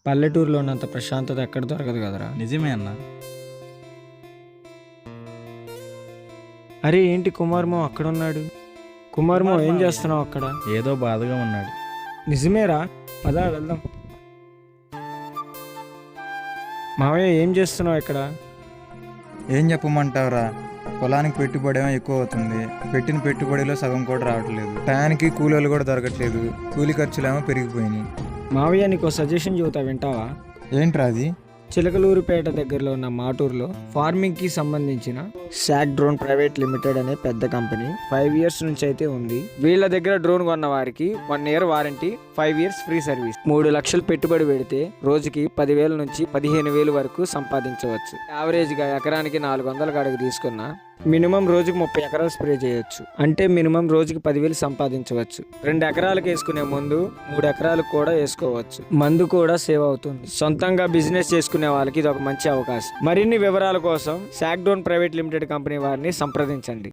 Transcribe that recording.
పల్లెటూరులో ఉన్నంత ప్రశాంతత ఎక్కడ దొరకదు కదరా. నిజమే అన్న. అరే ఏంటి కుమార్మో అక్కడ ఉన్నాడు? కుమార్మో ఏం చేస్తున్నావు అక్కడ? ఏదో బాధగా ఉన్నాడు. నిజమేరా, పదా వెళ్దాం. మావయ్య ఏం చేస్తున్నావు ఇక్కడ? ఏం చెప్పమంటావురా, పొలానికి పెట్టుబడి ఏమో ఎక్కువ అవుతుంది. పెట్టిన పెట్టుబడిలో సగం కూడా రావట్లేదు. టయానికి కూలీలు కూడా దొరకట్లేదు. కూలి ఖర్చులేమో పెరిగిపోయినాయి. మావయ్య నీకు సజెషన్ చెబుతా, వింటావా? ఏంట్రా అది? చిలకలూరుపేట దగ్గరలో ఉన్న మాటూరులో ఫార్మింగ్ కి సంబంధించిన శాక్ డ్రోన్ ప్రైవేట్ లిమిటెడ్ అనే పెద్ద కంపెనీ 5 years నుంచి అయితే ఉంది. వీళ్ళ దగ్గర డ్రోన్ కొన్న వారికి 1 year warranty, 5 years free service. 3 లక్షలు పెట్టుబడి పెడితే రోజుకి 10,000 నుంచి 15,000 వరకు సంపాదించవచ్చు. యావరేజ్ గా ఎకరానికి 400 కాడకు తీసుకున్నా మినిమం రోజుకి 30 ఎకరాలు స్ప్రే చేయొచ్చు. అంటే మినిమం రోజుకి 10,000 సంపాదించవచ్చు. 2 ఎకరాలకు వేసుకునే ముందు 3 ఎకరాలకు కూడా వేసుకోవచ్చు. మందు కూడా సేవ్ అవుతుంది. సొంతంగా బిజినెస్ చేసుకునే వాళ్ళకి ఇది ఒక మంచి అవకాశం. మరిన్ని వివరాల కోసం sack drone private limited company వారిని సంప్రదించండి.